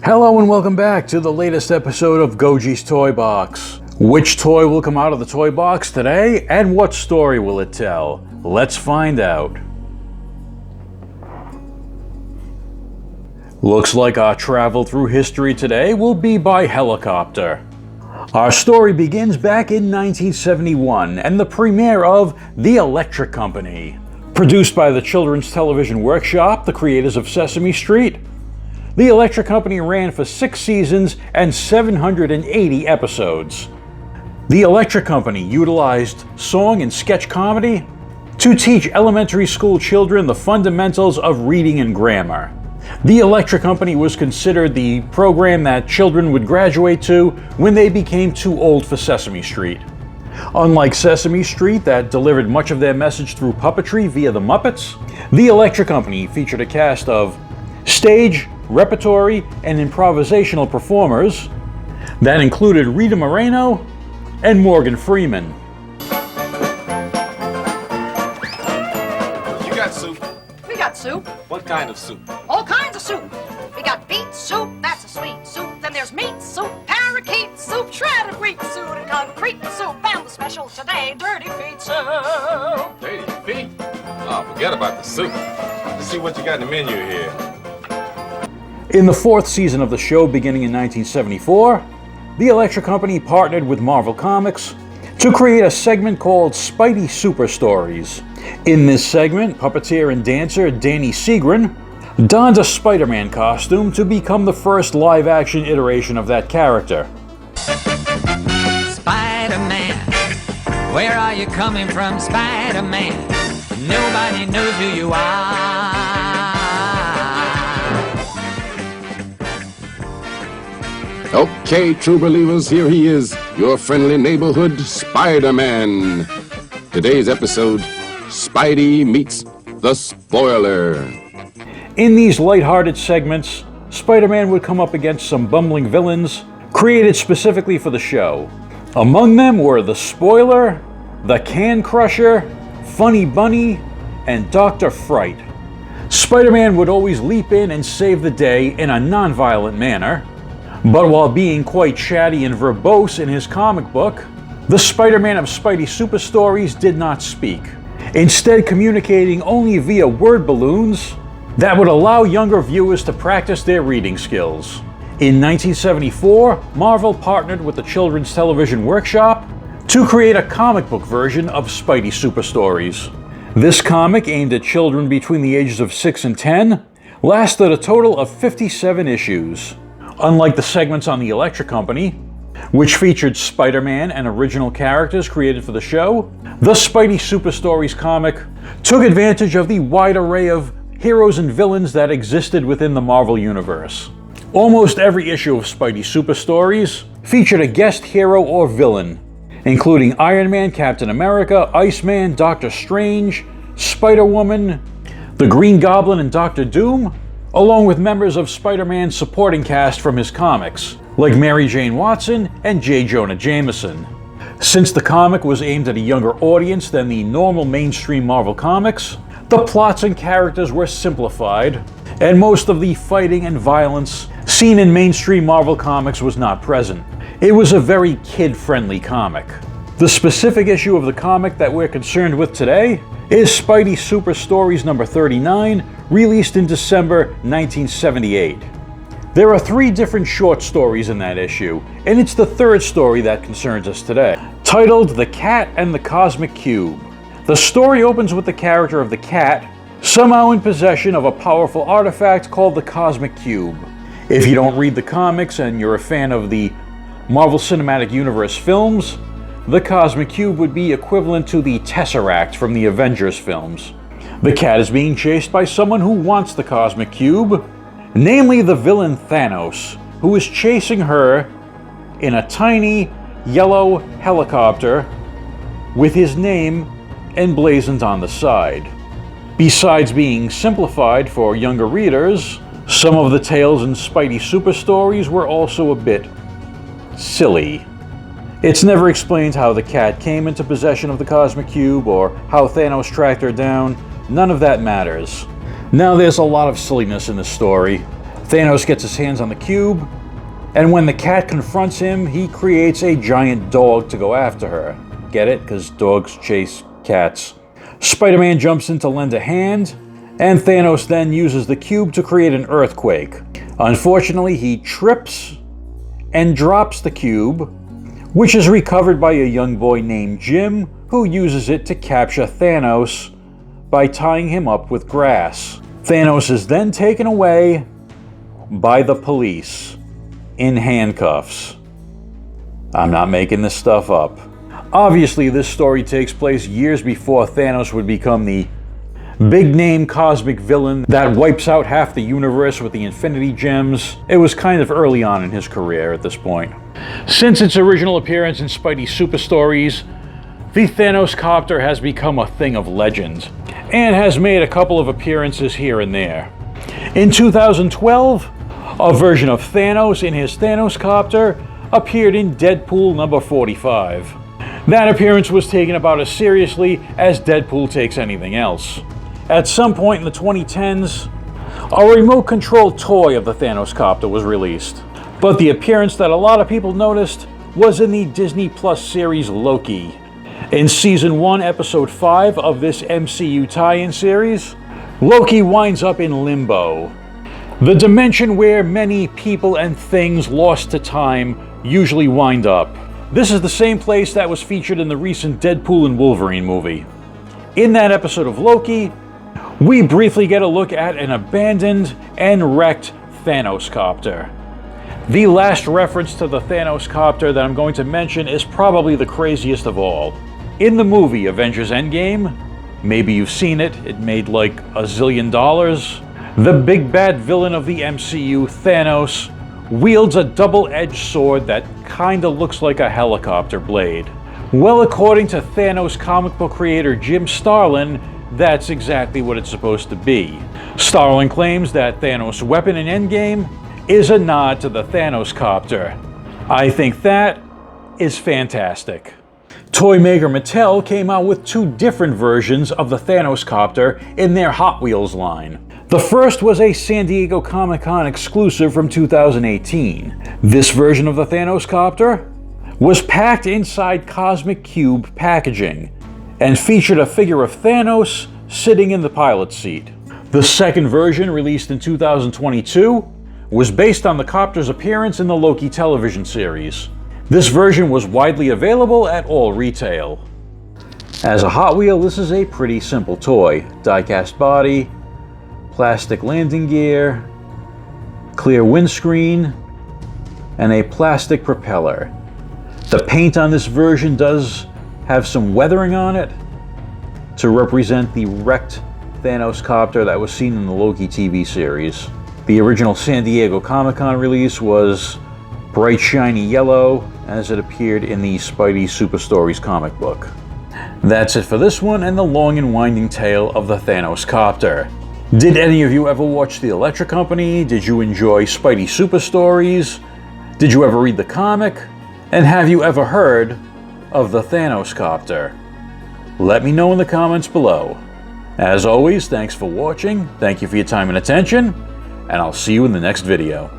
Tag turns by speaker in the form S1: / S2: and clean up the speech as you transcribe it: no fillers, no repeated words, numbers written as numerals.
S1: Hello and welcome back to the latest episode of Goji's Toy Box. Which toy will come out of the toy box today, and what story will it tell? Let's find out. Looks like our travel through history today will be by helicopter. Our story begins back in 1971 and the premiere of The Electric Company. Produced by the Children's Television Workshop, the creators of Sesame Street. The Electric Company ran for 6 seasons and 780 episodes. The Electric Company utilized song and sketch comedy to teach elementary school children the fundamentals of reading and grammar. The Electric Company was considered the program that children would graduate to when they became too old for Sesame Street. Unlike Sesame Street, that delivered much of their message through puppetry via the Muppets, The Electric Company featured a cast of stage, repertory, and improvisational performers that included Rita Moreno and Morgan Freeman.
S2: You got soup?
S3: We got soup.
S2: What kind of soup?
S3: All kinds of soup. We got beet soup, that's a sweet soup. Then there's meat soup, parakeet soup, shredded wheat soup, and concrete soup. And the special today, dirty feet soup.
S2: Dirty feet? Oh, forget about the soup. Let's see what you got in the menu here.
S1: In the 4th season of the show, beginning in 1974, the Electric Company partnered with Marvel Comics to create a segment called Spidey Super Stories. In this segment, puppeteer and dancer Danny Seagren donned a Spider-Man costume to become the first live-action iteration of that character.
S4: Spider-Man, where are you coming from, Spider-Man? Nobody knows who you are.
S5: Okay, true believers, here he is, your friendly neighborhood Spider-Man. Today's episode, Spidey meets the Spoiler.
S1: In these lighthearted segments, Spider-Man would come up against some bumbling villains created specifically for the show. Among them were the Spoiler, the Can Crusher, Funny Bunny, and Dr. Fright. Spider-Man would always leap in and save the day in a non-violent manner. But while being quite chatty and verbose in his comic book, the Spider-Man of Spidey Super Stories did not speak, instead communicating only via word balloons that would allow younger viewers to practice their reading skills. In 1974, Marvel partnered with the Children's Television Workshop to create a comic book version of Spidey Super Stories. This comic, aimed at children between the ages of 6 and 10, lasted a total of 57 issues. Unlike the segments on the Electric Company, which featured Spider-Man and original characters created for the show, the Spidey Super Stories comic took advantage of the wide array of heroes and villains that existed within the Marvel Universe. Almost every issue of Spidey Super Stories featured a guest hero or villain, including Iron Man, Captain America, Iceman, Doctor Strange, Spider-Woman, the Green Goblin, and Doctor Doom, along with members of Spider-Man's supporting cast from his comics, like Mary Jane Watson and J. Jonah Jameson. Since the comic was aimed at a younger audience than the normal mainstream Marvel comics, the plots and characters were simplified, and most of the fighting and violence seen in mainstream Marvel comics was not present. It was a very kid-friendly comic. The specific issue of the comic that we're concerned with today is Spidey Super Stories number 39, released in December 1978. There are 3 different short stories in that issue, and it's the 3rd story that concerns us today, titled The Cat and the Cosmic Cube. The story opens with the character of the cat, somehow in possession of a powerful artifact called the Cosmic Cube. If you don't read the comics and you're a fan of the Marvel Cinematic Universe films, the Cosmic Cube would be equivalent to the Tesseract from the Avengers films. The cat is being chased by someone who wants the Cosmic Cube, namely the villain Thanos, who is chasing her in a tiny yellow helicopter with his name emblazoned on the side. Besides being simplified for younger readers, some of the tales in Spidey Super Stories were also a bit silly. It's never explained how the cat came into possession of the Cosmic Cube or how Thanos tracked her down. None of that matters. Now there's a lot of silliness in the story. Thanos gets his hands on the cube, and when the cat confronts him, he creates a giant dog to go after her. Get it? Because dogs chase cats. Spider-Man jumps in to lend a hand, and Thanos then uses the cube to create an earthquake. Unfortunately, he trips and drops the cube, which is recovered by a young boy named Jim, who uses it to capture Thanos by tying him up with grass. Thanos is then taken away by the police in handcuffs. I'm not making this stuff up. Obviously, this story takes place years before Thanos would become the big-name cosmic villain that wipes out half the universe with the Infinity Gems. It was kind of early on in his career at this point. Since its original appearance in Spidey Super Stories, the Thanos Copter has become a thing of legend, and has made a couple of appearances here and there. In 2012, a version of Thanos in his Thanos Copter appeared in Deadpool number 45. That appearance was taken about as seriously as Deadpool takes anything else. At some point in the 2010s, a remote-controlled toy of the Thanos Copter was released. But the appearance that a lot of people noticed was in the Disney Plus series Loki. In Season 1, Episode 5 of this MCU tie-in series, Loki winds up in Limbo, the dimension where many people and things lost to time usually wind up. This is the same place that was featured in the recent Deadpool and Wolverine movie. In that episode of Loki, we briefly get a look at an abandoned and wrecked Thanos Copter. The last reference to the Thanos Copter that I'm going to mention is probably the craziest of all. In the movie Avengers Endgame, maybe you've seen it, it made like $1 zillion, the big bad villain of the MCU, Thanos, wields a double-edged sword that kinda looks like a helicopter blade. Well, according to Thanos comic book creator Jim Starlin, that's exactly what it's supposed to be. Starlin claims that Thanos' weapon in Endgame is a nod to the Thanos Copter. I think that is fantastic. Toy maker Mattel came out with two different versions of the Thanos Copter in their Hot Wheels line. The first was a San Diego Comic-Con exclusive from 2018. This version of the Thanos Copter was packed inside Cosmic Cube packaging and featured a figure of Thanos sitting in the pilot's seat. The second version, released in 2022, was based on the Copter's appearance in the Loki television series. This version was widely available at all retail. As a Hot Wheel, this is a pretty simple toy. Die-cast body, plastic landing gear, clear windscreen, and a plastic propeller. The paint on this version does have some weathering on it to represent the wrecked Thanos Copter that was seen in the Loki TV series. The original San Diego Comic-Con release was bright shiny yellow, as it appeared in the Spidey Super Stories comic book. That's it for this one and the long and winding tale of the Thanos Copter. Did any of you ever watch The Electric Company? Did you enjoy Spidey Super Stories? Did you ever read the comic? And have you ever heard of the Thanos Copter? Let me know in the comments below. As always, thanks for watching, thank you for your time and attention, and I'll see you in the next video.